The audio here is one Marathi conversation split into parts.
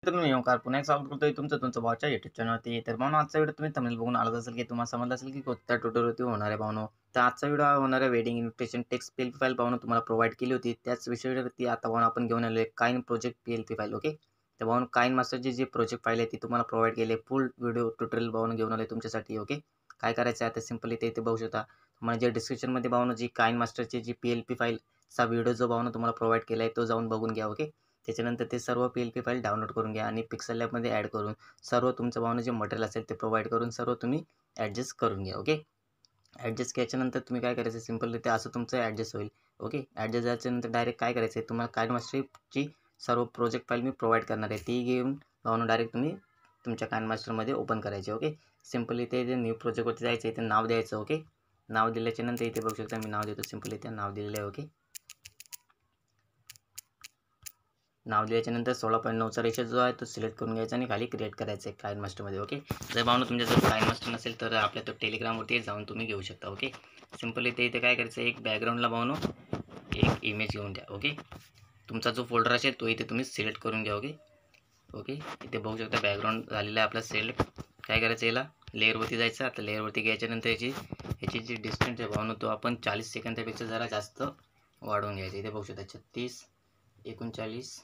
तर मी ओंकार पुन्हा एक स्वागत करतोय तुमचं भाऊच्या YouTube चॅनलवरती. तर भावनो आजचा व्हिडिओ तुम्ही थंबनेल बघून आलाच असेल की तुम्हाला समजलं असेल की कोणत्या ट्युटोरियलवरती होणार आहे भावनो. तर आजचा व्हिडिओ होणार आहे wedding invitation text PLP file भावनो तुम्हाला प्रोव्हाइड केली होती. त्याच विषयावरती आता भावनो आपण घेऊन आलो आहे काइन प्रोजेक्ट PLP फाईल. ओके. तर भावनो काइन मास्टरची जी प्रोजेक्ट फाईल आहे ती तुम्हाला प्रोव्हाइड केली आहे. फुल व्हिडिओ ट्युटोरियल भावनो घेऊन आलो तुमच्यासाठी. ओके. काय करायचं आहे आता सिंपल इथे बघू शकता. तुम्हाला जे डिस्क्रिप्शनमध्ये भावनो जी काइन मास्टरची जी PLP फाईलचा व्हिडिओ जो भावनो तुम्हाला प्रोव्हाइड केला आहे तो जाऊन बघून घ्या. ओके. त्याच्यानंतर ते सर्व PLP फाईल डाउनलोड करून घ्या आणि पिक्सल लॅबमध्ये ॲड करून सर्व तुमचं भावना जे मटेरियल असेल ते प्रोव्हाइड करून सर्व तुम्ही ॲडजस्ट करून घ्या. ओके. ॲडजस्ट केल्याच्यानंतर तुम्ही काय करायचं सिंपलरित्या असं तुमचं ॲडजस्ट होईल. ओके. ॲडजस्ट झाल्याच्यानंतर डायरेक्ट काय करायचं आहे तुम्हाला काइन मास्टरची सर्व प्रोजेक्ट फाईल मी प्रोव्हाइड करणार आहे ती घेऊन भावना डायरेक्ट तुम्ही तुमच्या काइन मास्टरमध्ये ओपन करायचे. ओके. सिंपल इथे न्यू प्रोजेक्टवरती जायचं इथे नाव द्यायचं. ओके. नाव दिल्याच्यानंतर इथे बघू शकता मी नाव देतो. सिंपल इथे नाव दिलेलं आहे. ओके. नाव दिल्याच्यानंतर 16.9चा रेशो जो आहे तो सिलेक्ट करून घ्यायचा आणि खाली क्रिएट करायचं आहे काइन मास्टरमध्ये. ओके. जर भावना तुमच्याजवळ काइन मास्टर नसेल तर आपल्या तो टेलिग्रामवरती जाऊन तुम्ही घेऊ शकता. ओके. सिंपल इथे काय करायचं एक बॅकग्राऊंडला भावनो एक इमेज घेऊन द्या. ओके. तुमचा जो फोल्डर असेल तो इथे तुम्ही सिलेक्ट करून घ्या. ओके. ओके. इथे बघू शकता बॅकग्राऊंड झालेला आहे आपला सिलेक्ट. काय करायचं याला लेअरवरती जायचं. आता लेअरवरती घ्यायच्यानंतर याची जी डिस्टन्स आहे भावनो तो आपण 40 सेकंदापेक्षा जरा जास्त वाढवून घ्यायचं. इथे बघू शकता 36 39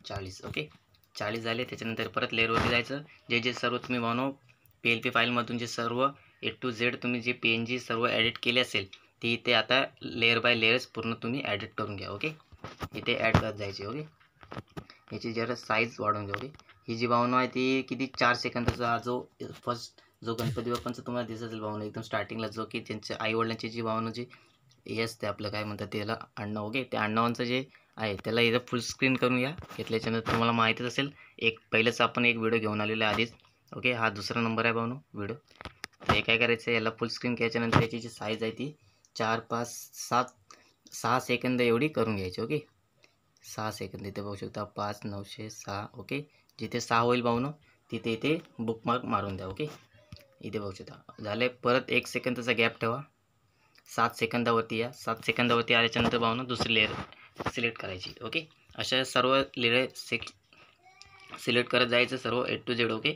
40. ओके. 40 झाले. त्याच्यानंतर परत लेअरवरती जायचं. जे सर्व तुम्ही भावनो PLP फाईलमधून जे सर्व A to Z तुम्ही जे PNG सर्व एडिट केले असेल ती इथे आता लेअर बाय लेअर्स पूर्ण तुम्ही एडिट करून घ्या. ओके. इथे ॲड करत जायचे. ओके. याची जरा साईज वाढवून घ्या. ओके. ही जी भावना आहे ती किती 4 सेकंदाचा जो फर्स्ट जो गणपती बाप्पांचा तुम्हाला दिसत असेल भावना एकदम स्टार्टिंगला जो की त्यांच्या आईवडिलांची जी भावना जी हे असते आपलं काय म्हणतात त्याला आडनाव. ओके. त्या आडनावांचं जे आहे त्याला इथं फुल स्क्रीन करून घ्या. घेतल्याच्यानंतर तुम्हाला माहितीच असेल एक पहिलेच आपण एक व्हिडिओ घेऊन आलेला आहे आधीच. ओके. हा दुसरा नंबर आहे भावनो व्हिडिओ. तर हे काय करायचं आहे याला फुल स्क्रीन केल्याच्यानंतर याची जी साईज आहे ती 4 5 7 6 सेकंद एवढी करून घ्यायची. ओके. 6 सेकंद इथे बघू शकता 5 906. ओके. जिथे 6 होईल भावनो तिथे इथे बुकमार्क मारून द्या. ओके. इथे बघू शकता झाले. परत 1 सेकंदाचा गॅप ठेवा. 7 सेकंदावरती या. 7 सेकंदावरती आल्याच्यानंतर भावना दुसरी लेअर सिलेक्ट करायची. ओके. अशा सर्व लेअर सिलेक्ट करत जायचं सर्व A to Z. ओके.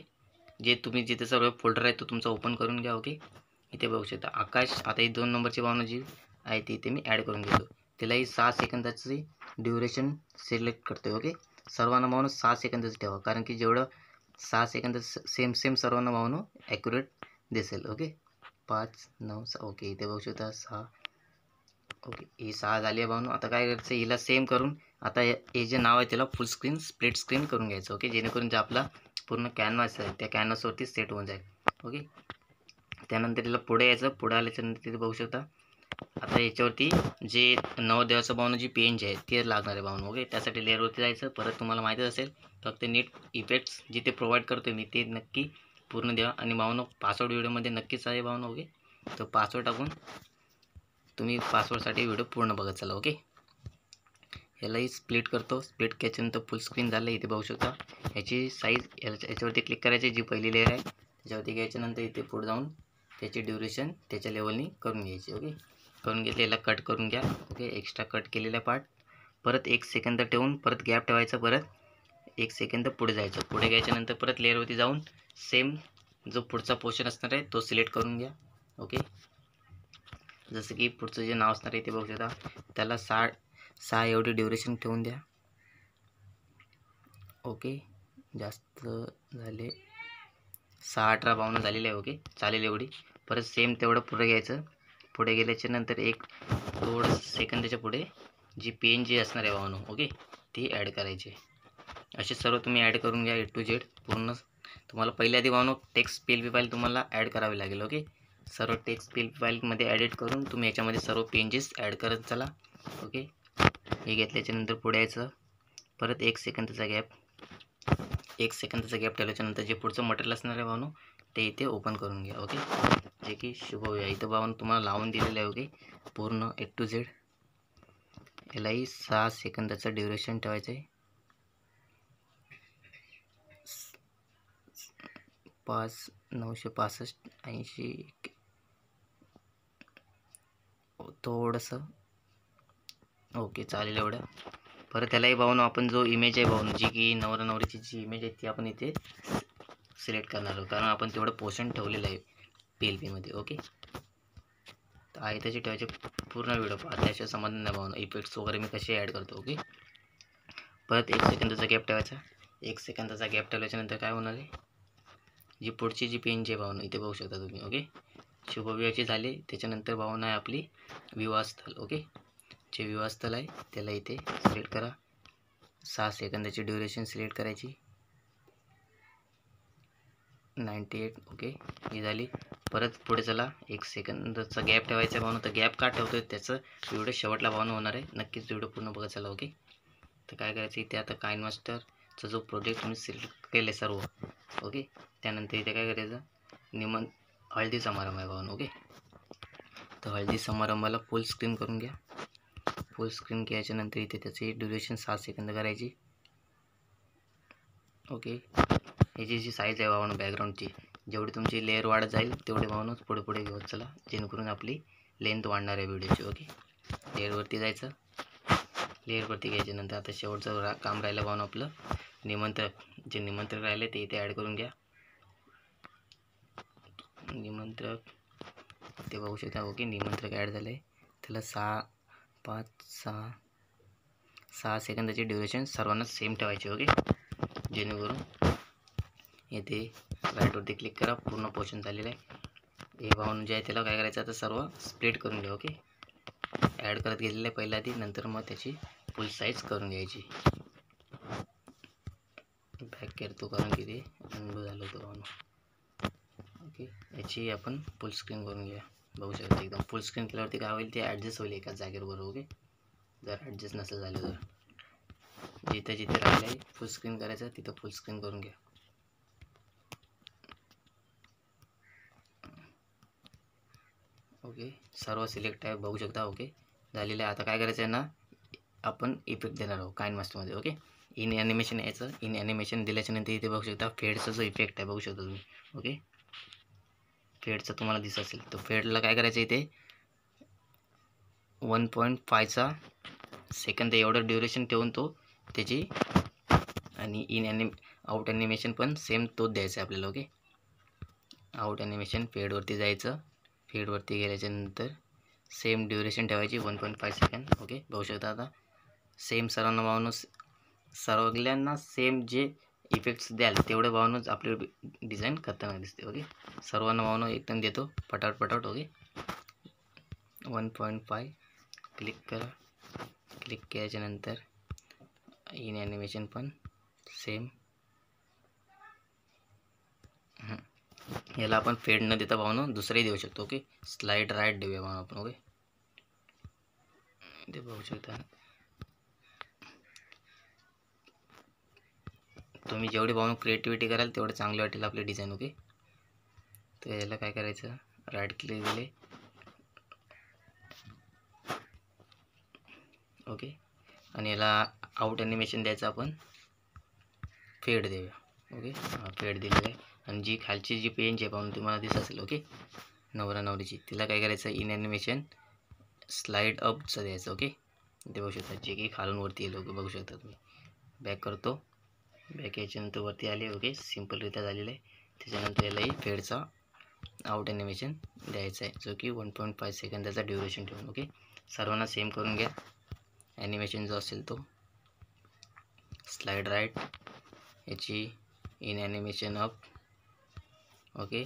जे तुम्ही जिथे सर्व फोल्डर आहे तो तुमचा ओपन करून घ्या. ओके. इथे बघू शकता आकाश. आता ही 2 नंबरची भावना जी आहे ती इथे मी ॲड करून घेतो. त्यालाही 6 सेकंदाची ड्युरेशन सिलेक्ट करतो. ओके. सर्वांना भावना 6 सेकंदाचं ठेवा कारण की जेवढं 6 सेकंद सेम सर्वांना भावना ॲक्युरेट दिसेल. ओके. 5 9 6. ओके. इथे बघू शकता 6. ओके. ही 6 झाली आहे भावनो. आता काय करायचं हिला सेम करून आता हे जे नाव आहे त्याला फुल स्क्रीन स्प्लिट स्क्रीन करून घ्यायचं. ओके. जेणेकरून जे आपला पूर्ण कॅनव्हास आहे त्या कॅनव्हासवरती सेट होऊन जाईल. ओके. त्यानंतर तिला पुढे यायचं. पुढे आल्याच्यानंतर तिथे बघू शकता आता याच्यावरती जे नवदेवाचं भावना जी PNG आहे ते लागणार आहे भावनो. ओके. त्यासाठी लेअरवरती जायचं. परत तुम्हाला माहितीच असेल फक्त नीट इफेक्ट्स जिथे प्रोव्हाइड करतो मी ते नक्की पूर्ण द्या आणि भावनो पासवर्ड व्हिडिओमध्ये नक्कीच आहे भावनो. ओके. तर पासवर्ड टाकून तुम्ही पासवर्डसाठी व्हिडिओ पूर्ण बघत चला. ओके. यालाही स्प्लिट करतो. स्प्लिट केल्याच्यानंतर फुल स्क्रीन झालं. इथे बघू शकता याची साईज याच्यावरती क्लिक करायची जी पहिली लेअर आहे त्याच्यावरती घ्यायच्यानंतर इथे पुढे जाऊन त्याची ड्युरेशन त्याच्या लेवलनी करून घ्यायची. ओके. करून घेतले याला कट करून घ्या. ओके. एक्स्ट्रा कट केलेला पार्ट परत 1 सेकंद ठेवून परत गॅप ठेवायचा. परत 1 सेकंद पुढे जायचं. पुढे घ्यायच्यानंतर परत लेअरवरती जाऊन सेम जो पुढचा पोर्शन असणार आहे तो सिलेक्ट करून घ्या. ओके. जसं की पुढचं जे नाव असणार आहे ते बघू शकता त्याला 6 एवढी ड्युरेशन ठेवून द्या. ओके. जास्त झाले 6-18 भावना झालेली आहे. ओके. चालेल एवढी. परत सेम तेवढं पुढे घ्यायचं. पुढे गेल्याच्या नंतर एक थोडं सेकंदाच्या पुढे जी PNG असणार आहे भावनो. ओके. ती ॲड करायची. असे सर्व तुम्ही ॲड करून घ्या A to Z पूर्ण. तुम्हाला पहिल्या आधी भावनो टेक्स्ट PLP फाईल तुम्हाला ॲड करावी लागेल. ओके. सर्व टेक्स्ट PLP फाईलमध्ये ॲडिट करून तुम्ही याच्यामध्ये सर्व PNGs ॲड करत चला. ओके. हे घेतल्याच्यानंतर पुढे यायचं. परत 1 सेकंदाचा गॅप. 1 सेकंदाचा गॅप ठेवल्याच्यानंतर जे पुढचं मटेरियल असणार आहे भावनो ते इथे ओपन करून घ्या. ओके. जे की शुभ आहे इथं भावनो तुम्हाला लावून दिलेलं आहे. ओके. पूर्ण A to Z. यालाही 6 सेकंदाचं ड्युरेशन ठेवायचं आहे. 5 965 80 थोडंसं. ओके. चालेल एवढं. परत त्यालाही भाऊनो आपण जो इमेज आहे भाऊनो, जी की नवरा नवरीची जी इमेज आहे ती आपण इथे सिलेक्ट करणार आहोत, कारण आपण तेवढं पोर्शन ठेवलेलं आहे PLP मध्ये. ओके, तर आहे त्याची ठेवायचे पूर्ण व्हिडिओ पहा, त्याशिवाय समाधान नाही भाऊनो. इफेक्ट्स वगैरे मी कसे ॲड करतो. ओके, परत 1 सेकंदाचा गॅप ठेवायचा. 1 सेकंदाचा गॅप ठेवल्याच्यानंतर काय होणार आहे, जी पुढची जी पेन जी आहे भाऊनो इथे बघू शकता तुम्ही. ओके, शुभविवाहाची झाली. त्याच्यानंतर भावना आहे आपली विवाहस्थल. ओके, जे विवाहस्थल आहे त्याला इथे सिलेक्ट करा. 6 सेकंदाची ड्युरेशन सिलेक्ट करायची. 98. ओके, ही झाली. परत पुढे चला, 1 सेकंदाचा गॅप ठेवायचा भावना. तर गॅप का ठेवतोय त्याचं व्हिडिओ शेवटला भावना होणार आहे, नक्कीच व्हिडिओ पूर्ण बघा. चला, ओके, तर काय करायचं इथे आता काइन मास्टरचा जो प्रोजेक्ट तुम्ही सिलेक्ट केले सर्व. ओके, त्यानंतर इथे काय करायचं, हळदी समारंभ आहे भावना. ओके, तर हळदी समारंभाला फुल स्क्रीन करून घ्या. फुल स्क्रीन केल्याच्या नंतर इथे त्याची ड्युरेशन 7 सेकंद करायची. ओके, याची जी साईज आहे भावना बॅकग्राऊंडची, जेवढी तुमची लेअर वाढत जाईल तेवढे भावनच पुढे पुढे घेऊन चला, जेणेकरून आपली लेंथ वाढणार आहे व्हिडिओची. ओके, लेअरवरती जायचं. लेअरवरती घ्यायच्यानंतर आता शेवटचं काम राहिलं भावना आपलं निमंत्रक. जे निमंत्रक राहिले ते इथे ॲड करून घ्या. निमंत्रक ते बघू शकता. ओके, निमंत्रक ॲड झालं आहे. त्याला 6 सेकंदाची ड्युरेशन सर्वांना सेम ठेवायची. ओके, जेणेकरून येथे राईटवरती क्लिक करा. पूर्ण पोर्शन झालेलं आहे. हे भावून जे आहे त्याला काय करायचं, आता सर्व स्प्लिट करून घ्या. ओके, ॲड करत गेलेलं आहे पहिल्या आधी, नंतर मग त्याची फुल साईज करून घ्यायची. बॅक करतो कारण की ते अनडू झालं होतं भावून. ओके, याची आपण फुल स्क्रीन करून घ्या. बघू शकता एकदम फुल स्क्रीन केल्यावरती काय होईल, ते ॲडजस्ट होईल एकाच जागेवर. ओके, जर ॲडजस्ट नसेल झालं तर जिथे जिथे राहिलं आहे फुल स्क्रीन करायचं तिथं फुल स्क्रीन करून घ्या. ओके, सर्व सिलेक्ट आहे बघू शकता. ओके, झालेलं आहे. आता काय करायचं आहे ना, आपण इफेक्ट देणार आहोत काइन मास्टरमध्ये. ओके, इन ॲनिमेशन यायचं. इन ॲनिमेशन दिल्याच्यानंतर इथे बघू शकता फेडचा जो इफेक्ट आहे बघू शकता तुम्ही. ओके, फेडचा तुम्हाला दिसत असेल, तर फेडला काय करायचं इथे 1.5चा सेकंद एवढं ड्युरेशन ठेवून तो त्याची, आणि आउट ॲनिमेशन पण सेम तोच द्यायचा आहे आपल्याला. ओके, आउट ॲनिमेशन फेडवरती जायचं. फेडवरती गेल्याच्यानंतर सेम ड्युरेशन ठेवायची 1.5 सेकंद. ओके, बघू शकता. आता सेम सर्वांना भावनच, सगळ्यांना सेम जे इफेक्ट्स द्याल तेवढे भावनच आपली डिझाईन करताना दिसते. ओके, सर्वांना भावना एकदम देतो पटापट. ओके, 1.5 क्लिक करा. क्लिक केल्याच्यानंतर इन ॲनिमेशन पण सेम. याला आपण फेड न देता भावना दुसरंही देऊ शकतो. ओके, स्लाइड राईट देऊया भावना आपण. ओके, ते बघू शकता. तुम्ही जेवढी भावना क्रिएटिव्हिटी कराल तेवढं चांगली वाटेल आपली डिझाईन. ओके, तर याला काय करायचं, राईट क्लिक दिले. ओके, आणि याला आउट ॲनिमेशन द्यायचं आपण फेड देऊया. ओके, फेड दिलेलं आहे. आणि जी खालची जी पेन जे पाहून तुम्हाला दिसत असेल, ओके, नवरा नवरीची, तिला काय करायचं, इन ॲनिमेशन स्लाइड अपचं द्यायचं. ओके, ते बघू शकता जे की खालून वरती येईल. ओके, बघू शकता तुम्ही. बॅक करतो. बॅक याच्यानंतर वरती आले. ओके, सिम्पलरित्या झालेलं आहे. त्याच्यानंतर यालाही फेडचा आउट ॲनिमेशन द्यायचा आहे, जो की 1.5 सेकंदाचा ड्युरेशन ठेवून. ओके, सर्वांना सेम करून घ्या. ॲनिमेशन जो असेल तो स्लाइड राईट, याची in animation up. Okay,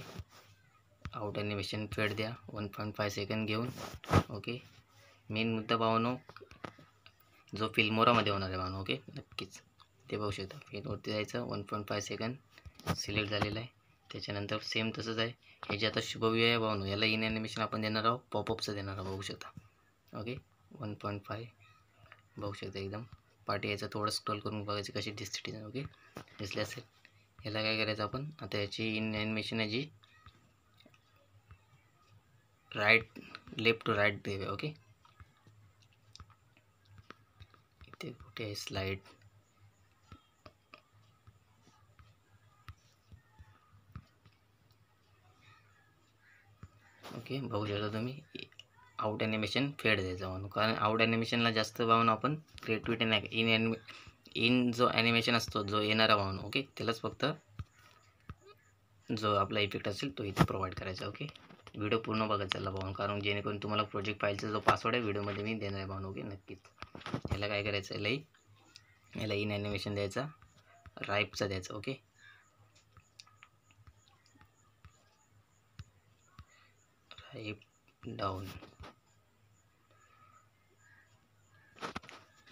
out animation फेड द्या 1.5 सेकंद घेऊन. ओके, मेन मुद्दा भावनो जो फिल्मोरामध्ये होणार आहे भावनो. ओके, नक्कीच ते बघू शकता. फेडवरती जायचं. 1.5 सेकंद सिलेक्ट झालेलं आहे. त्याच्यानंतर सेम तसंच आहे. हे जे आता शुभविवाह भावनो, याला इन ॲनिमेशन आपण देणार आहोत पॉपअपचं देणार आहोत. बघू शकता. ओके, 1.5 बघू शकता. एकदम पाठी यायचं, थोडं स्क्रॉल करून बघायचं कशी दिसते डिझाईन. ओके, दिसले असेल. याला काय करायचं आपण आता, याची इन ॲनिमेशन याची लेफ्ट टू राईट देऊया. ओके, इथे कुठे आहे स्लाइड. ओके, बघू शकता तुम्ही. आउट ॲनिमेशन फेड द्यायचं भावनो, कारण आउट ॲनिमेशनला जास्त भावनो आपण क्रिएटिव्हिटी नाही, इन जो ॲनिमेशन असतो जो येणारा भावनो ओके, त्यालाच फक्त जो आपला इफेक्ट असेल तो इथे प्रोव्हाइड करायचा ओके. व्हिडिओ पूर्ण बघत चालला भावनो, कारण जेणेकरून तुम्हाला प्रोजेक्ट फाईलचा जो पासवर्ड आहे व्हिडिओमध्ये मी देणार आहे भावनो ओके. नक्कीच याला काय करायचं आहे, याला इन ॲनिमेशन द्यायचा, राईपचा द्यायचा ओके. Ripe down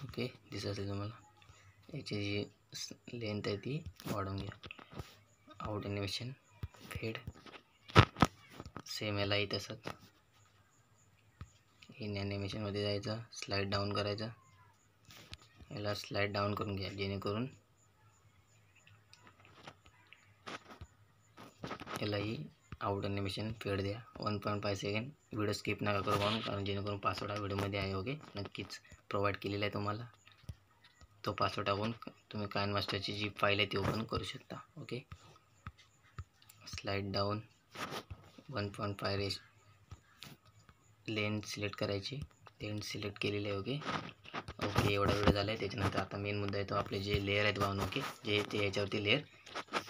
okay. दिसत असेल तुम्हाला, याची जी लेंथ आहे ती वाढवून घ्या. आउट ॲनिमेशन फेड सेम यालाही तसंच इन ॲनिमेशनमध्ये जायचं, स्लाइड डाऊन करायचं, याला स्लाइड डाऊन करून घ्या, जेणेकरून यालाही आउट ॲनिमेशन फेड द्या. 1.5 सेकंड. व्हिडिओ स्किप नका करू म्हणून, कारण जेणेकरून पासवर्ड हा व्हिडिओमध्ये आहे ओके. नक्कीच प्रोव्हाइड केलेला आहे तुम्हाला, तो पासवर्ड टाकून तुम्ही काइन मास्टरची जी फाईल आहे ती ओपन करू शकता ओके. स्लाइड डाऊन 1.5 रेश लेंथ सिलेक्ट करायची, लेंथ सिलेक्ट केलेली आहे ओके. ओके एवढा व्हिडिओ झाला आहे. त्याच्यानंतर आता मेन मुद्दा आहे तो आपले जे लेअर आहेत भावनो ओके, जे ते याच्यावरती लेअर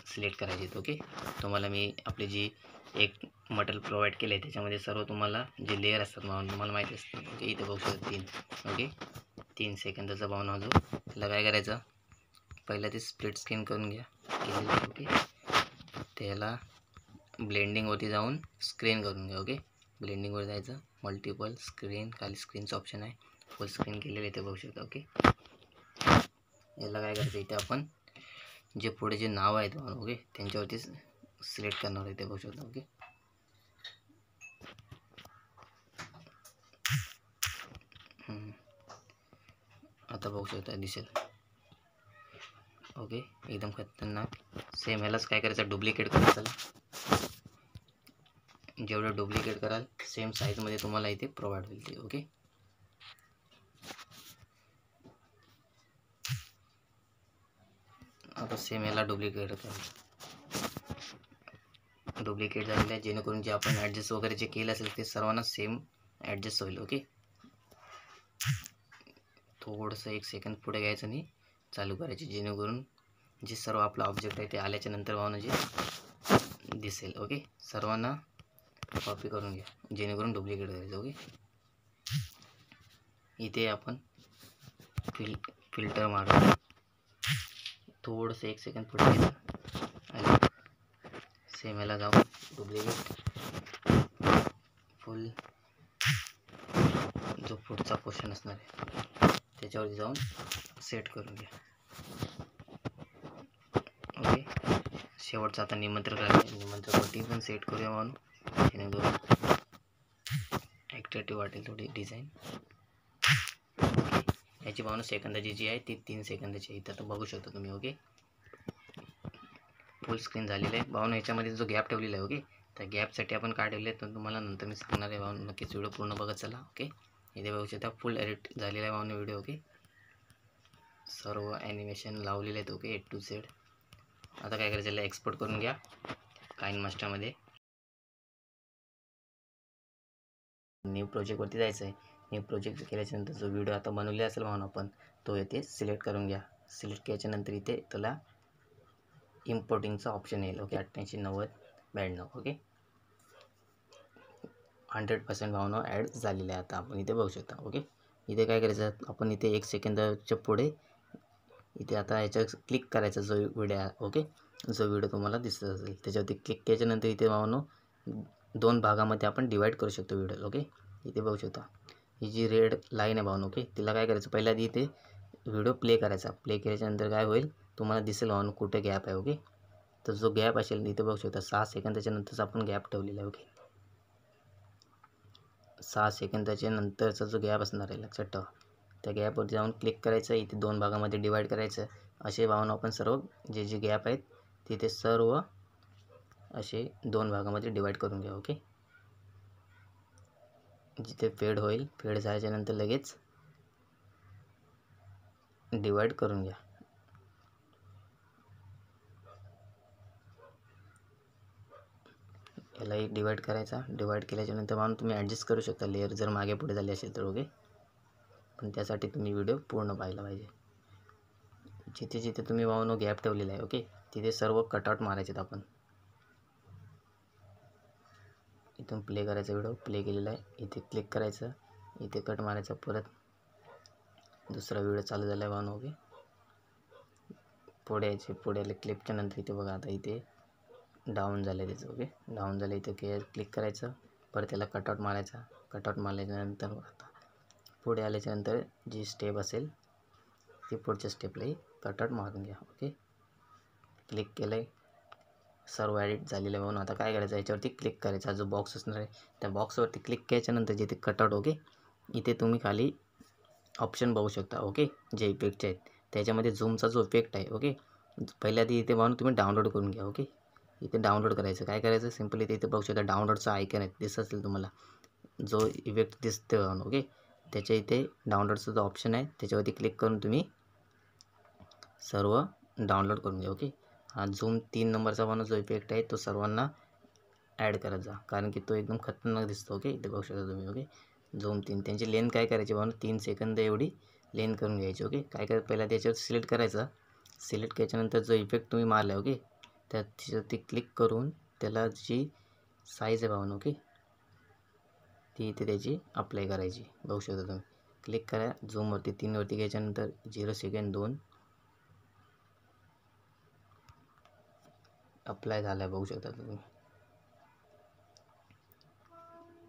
सिलेक्ट करायचे आहेत ओके. तुम्हाला मी आपली जी एक मटेरियल प्रोव्हाइड केलं आहे त्याच्यामध्ये सर्व तुम्हाला जे लेअर असतात भावनो तुम्हाला माहिती असतं ओके. इथे बघू शकता 3 ओके. 3 सेकंदाचा भावना जो त्याला काय करायचं, पहिला ते स्प्लिट स्क्रीन करून घ्या केलेलं ओके. त्याला ब्लेंडिंगवरती जाऊन स्क्रीन करून घ्या ओके. ब्लेंडिंगवर जायचं, मल्टिपल स्क्रीन, खाली स्क्रीनचं ऑप्शन आहे, फुल स्क्रीन केलेलं इथे बघू शकता ओके. याला काय करायचं, इथे आपण जे पुढे जे नाव आहेत ओके त्यांच्यावरती सिलेक्ट करणार आहे, ते बघू शकता ओके. आता बघू शकता दिसेल ओके, एकदम खतरनाक. सेम ह्यालाच काय करायचं, डुप्लिकेट करायचं. जेवढं डुप्लिकेट कराल सेम साईजमध्ये तुम्हाला इथे प्रोव्हाइड होईल ते ओके. आता सेम याला डुप्लिकेट करा. डुप्लिकेट झालेलं आहे, जेणेकरून जे आपण ॲडजस्ट वगैरे जे केलं असेल ते सर्वांना सेम ॲडजस्ट होईल ओके. थोडंसं 1 सेकंद पुढे घ्यायचं आणि चालू करायचे, जेणेकरून जे सर्व आपला ऑब्जेक्ट आहे ते आल्याच्या नंतर भावना जे दिसेल ओके. सर्वांना कॉपी करून घ्या, जेणेकरून डुप्लिकेट करायचं ओके. इथे आपण फिल्टर मारू, थोडंसं 1 सेकंद पुढे घ्यायचं आणि सेम याला जाऊन डुप्लिकेट फुल जो पुढचा पोर्शन असणार आहे त्याच्यावरती जाऊन सेट करून घ्या ओके. शेवटचा आता निमंत्रणावरती पण सेट करूया म्हणून, जेणेकरून ॲट्रॅक्टिव्ह वाटेल थोडी डिझाईन ओके. याची भावना सेकंदाची जी आहे ती 3 सेकंदाची आहे, इथं तर बघू शकता तुम्ही ओके. फुल स्क्रीन झालेलं आहे भावना. याच्यामध्ये जो गॅप ठेवलेला आहे ओके, त्या गॅपसाठी आपण काय ठेवले तर तुम्हाला नंतर मी सांगणार आहे भावना. नक्कीच व्हिडिओ पूर्ण बघत चला ओके. इथे बघू शकता फुल एडिट झालेला आहे भावना व्हिडिओ ओके. सर्व ॲनिमेशन लावलेले आहेत ओके A to Z. आता काय करायचं, याला एक्सपोर्ट करून घ्या काइन मास्टरमध्ये. न्यू प्रोजेक्टवरती जायचं आहे. न्यू प्रोजेक्ट केल्याच्यानंतर जो व्हिडिओ आता बनवलेला असेल भावना आपण तो येथे सिलेक्ट करून घ्या. सिलेक्ट केल्याच्यानंतर इथे तुला इम्पोर्टिंगचा ऑप्शन येईल ओके. 88 90 92 ओके. 100% भावना ॲड झालेला आहे आता आपण इथे बघू शकता ओके. इथे काय करायचं, आपण इथे 1 सेकंदाच्या पुढे इथे आता याच्यावर क्लिक करायचा जो व्हिडिओ आहे ओके. जो व्हिडिओ तुम्हाला दिसत असेल त्याच्यावरती क्लिक केल्याच्यानंतर इथे भावनो 2 भागामध्ये आपण डिवाईड करू शकतो व्हिडिओ ओके. इथे बघू शकता ही जी रेड लाईन आहे भावनो ओके, तिला काय करायचं, पहिल्या आधी इथे व्हिडिओ प्ले करायचा. प्ले केल्याच्यानंतर काय होईल तुम्हाला दिसेल भावनो कुठे गॅप आहे ओके. तर जो गॅप असेल इथे बघू शकता 6 सेकंदाच्या नंतरच आपण गॅप ठेवलेला आहे ओके. 6 सेकंदाच्या नंतरचा जो गॅप असणार आहे लक्षात ठेवा. त्या गॅपवरती जाऊन क्लिक करायचं, इथे 2 भागामध्ये डिवाईड करायचं. असे भावना आपण सर्व जे गॅप आहेत तिथे सर्व असे 2 भागामध्ये डिवाईड करून घ्या ओके. जिथे फेड होईल, फेड झाल्याच्या नंतर लगेच डिवाईड करून घ्या. यालाही डिवाईड करायचा. डिवाईड केल्याच्यानंतर भावनो तुम्ही ॲडजस्ट करू शकता लेअर जर मागे पुढे झाली असेल तर. ओके, पण त्यासाठी तुम्ही व्हिडिओ पूर्ण पाहायला पाहिजे. जिथे जिथे तुम्ही भावनो गॅप ठेवलेला आहे ओके, तिथे सर्व कटआउट मारायचे आहेत आपण. इथून प्ले करायचा, व्हिडिओ प्ले केलेला आहे, इथे क्लिक करायचं, इथे कट मारायचा, परत दुसरा व्हिडिओ चालू झाला आहे भावनो. ओके, पुढे यायचे, पुढे आले क्लिपच्या नंतर इथे बघा आता इथे डाऊन झालं आहे त्याचं. ओके, डाऊन झालं, इथे क्लिक करायचं, परत त्याला कटआउट मारायचा. कटआउट मारल्याच्यानंतर आता पुढे आल्याच्यानंतर जी स्टेप असेल ती पुढच्या स्टेपलाही कटआउट मारून घ्या. ओके, क्लिक केलं आहे, सर्व ॲडिट झालेलं आहे म्हणून आता काय करायचं, याच्यावरती क्लिक करायचा. जो बॉक्स असणार आहे त्या बॉक्सवरती क्लिक केल्याच्यानंतर जिथे कटआउट ओके, इथे तुम्ही खाली ऑप्शन बघू शकता. ओके, जे इफेक्टचे आहेत त्याच्यामध्ये झूमचा जो इफेक्ट आहे ओके, पहिल्या आधी इथे पाहून तुम्ही डाउनलोड करून घ्या. ओके, इथे डाउनलोड करायचं. काय करायचं, सिम्पली इथे बघू शकता डाउनलोडचा आयकन आहे, दिसत असेल तुम्हाला जो इफेक्ट दिसते पाहून. ओके, त्याच्या इथे डाउनलोडचा जो ऑप्शन आहे त्याच्यावरती क्लिक करून तुम्ही सर्व डाउनलोड करून घ्या. ओके, हा झूम 3 नंबरचा पण जो इफेक्ट आहे तो सर्वांना ॲड करत जा, कारण की तो एकदम खतरनाक दिसतो. ओके, इथे बघू शकता तुम्ही. ओके, झूम 3, त्यांची लेंथ काय करायची भावना, 3 सेकंद एवढी लेंथ करून घ्यायची. ओके, काय करायचं, पहिला त्याच्यावर सिलेक्ट करायचा. सिलेक्ट केल्याच्यानंतर जो इफेक्ट तुम्ही मारला आहे ओके, त्याच्यावरती क्लिक करून त्याला जी साईज आहे भावना ओके, ती इथे त्याची अप्लाय करायची. बघू शकता तुम्ही. क्लिक करा, झूमवरती 3 वरती घ्यायच्यानंतर 0 सेकंड 2 अप्लाय झाला आहे. बघू शकता तुम्ही.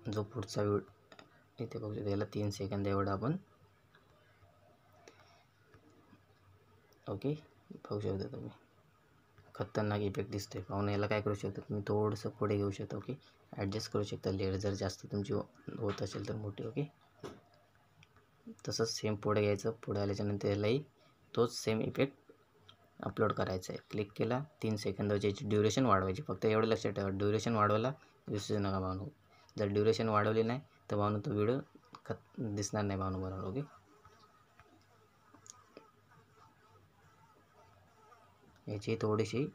जो पुढचा व्हिडिओ इथे बघू शकता, याला 3 सेकंद एवढा आपण ओके, बघू शकता तुम्ही. खतरनाक इफेक्ट दिसतोय पाहून. याला काय करू शकता तुम्ही, थोडंसं पुढे घेऊ शकता. ओके, ॲडजस्ट करू शकता लेअर जर जास्त तुमची होत असेल तर मोठी. ओके, तसंच सेम पुढे घ्यायचं. पुढे आल्याच्यानंतर यालाही तोच सेम इफेक्ट अपलोड करायचा आहे. क्लिक केला, 3 सेकंदाची याची ड्युरेशन वाढवायची. फक्त एवढं लक्षात ठेवा, ड्युरेशन वाढवायला विसरू नका भावनो. जर ड्युरेशन वाढवली नाही तर भावनो तो व्हिडिओ दिसणार नाही भावनो बरोबर. ओके, याची थोडीशी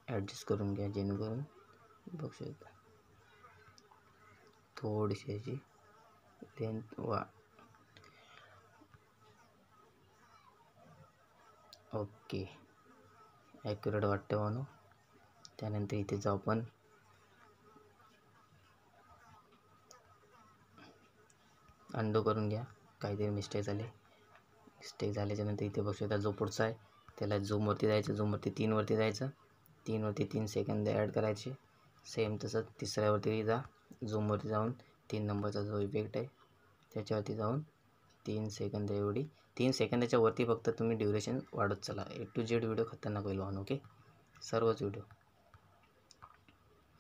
ॲडजस्ट करून घ्या जेणेकरून बघू शकता थोडीशी याची लेंथ ओके, ॲक्युरेट वाटतं म्हणून. त्यानंतर इथे जाऊ आपण अंडो करून घ्या, काहीतरी मिस्टेक झाल्याच्यानंतर इथे बघू शकता जो पुढचा आहे त्याला झूमवरती जायचं. झूमवरती 3 वरती जायचं, 3 वरती 3 सेकंद ॲड करायचे. सेम तसंच तिसऱ्यावरती जा, झूमवरती जाऊन 3 नंबरचा जो इफेक्ट आहे त्याच्यावरती जाऊन 3 सेकंद एवढी 3 सेकंदाच्या वरती फक्त तुम्ही ड्युरेशन वाढत चला. A to Z व्हिडिओ खतरनाक होईल म्हणून. ओके, सर्वच व्हिडिओ.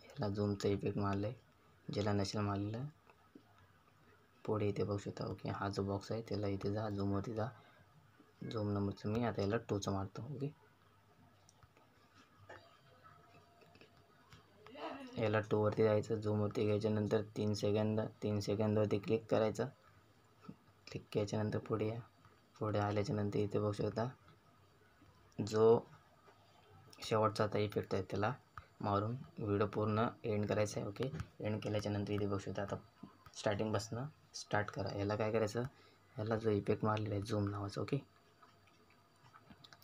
याला झूमचा इफेक्ट मारला आहे, ज्याला नसेल मारलेला पुढे इथे बघू शकता. ओके, हा जो बॉक्स आहे त्याला इथे जा, झूमवरती जा, झूम नंबरचं मी आता याला 2चा मारतो. ओके, याला 2 वरती जायचं, झूमवरती घ्यायच्यानंतर 3 सेकंदवरती क्लिक करायचं. क्लिक केल्याच्यानंतर पुढे या. पुढे आल्याच्यानंतर इथे बघू शकता जो शेवटचा आता इफेक्ट आहे त्याला मारून व्हिडिओ पूर्ण एंड करायचा आहे. ओके, एंड केल्याच्यानंतर इथे बघू शकता आता स्टार्टिंगपासून स्टार्ट करा. याला काय करायचं, याला जो इफेक्ट मारलेला आहे झूम नावाचा ओके,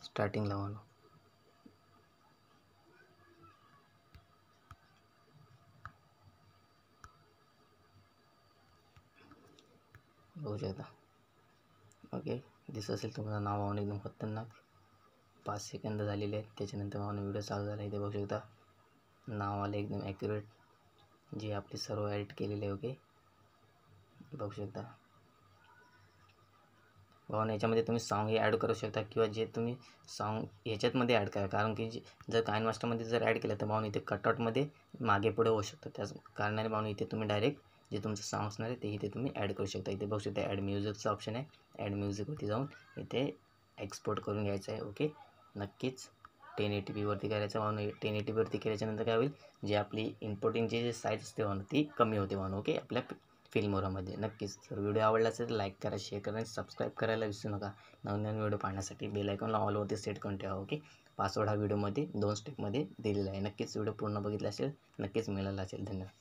स्टार्टिंग लावून बघू शकता. ओके, दिसत असेल तुम्हाला नाव वाहून एकदम खतरनाक. 5 सेकंद झालेले आहेत, त्याच्यानंतर वाहून व्हिडिओ चालू झाला. इथे बघू शकता नाव आले एकदम ॲक्युरेट, जे आपले सर्व ॲडिट केलेले आहे. ओके, बघू शकता भावना. याच्यामध्ये तुम्ही सॉन्गही ॲड करू शकता किंवा जे तुम्ही सॉन्ग ह्याच्यातमध्ये ॲड करा, कारण की जर काइनमास्टरमध्ये जर ॲड केलं तर भावना इथे कटआउटमध्ये मागे पुढे होऊ शकतं. त्याच कारणाने भावना इथे तुम्ही डायरेक्ट जे तुमचं सॉन्ग असणार आहे ते इथे तुम्ही ॲड करू शकता. इथे बघू शकता ॲड म्युझिकचा ऑप्शन आहे, ॲड म्युझिकवरती जाऊन इथे एक्सपोर्ट करून घ्यायचं आहे. ओके, नक्कीच 1080pवरती करायचं भावना. 1080pवरती केल्याच्यानंतर काय होईल, जे आपली इम्पोर्टिंगची जे साईज असते भावना ती कमी होते भावना. ओके, आपल्या फिल्मोरामध्ये. नक्कीच जर व्हिडिओ आवडला असेल तर लाईक करा, शेअर करा आणि सबस्क्राईब करायला विसरू नका. नवीन व्हिडिओ पाहण्यासाठी बेल आयकॉनला ऑलवरती सेट करून ठेवा. ओके. पासवर्ड हा व्हिडिओमध्ये 2 स्टेपमध्ये दिलेला आहे. नक्कीच व्हिडिओ पूर्ण बघितला असेल, नक्कीच मिळाला असेल. धन्यवाद.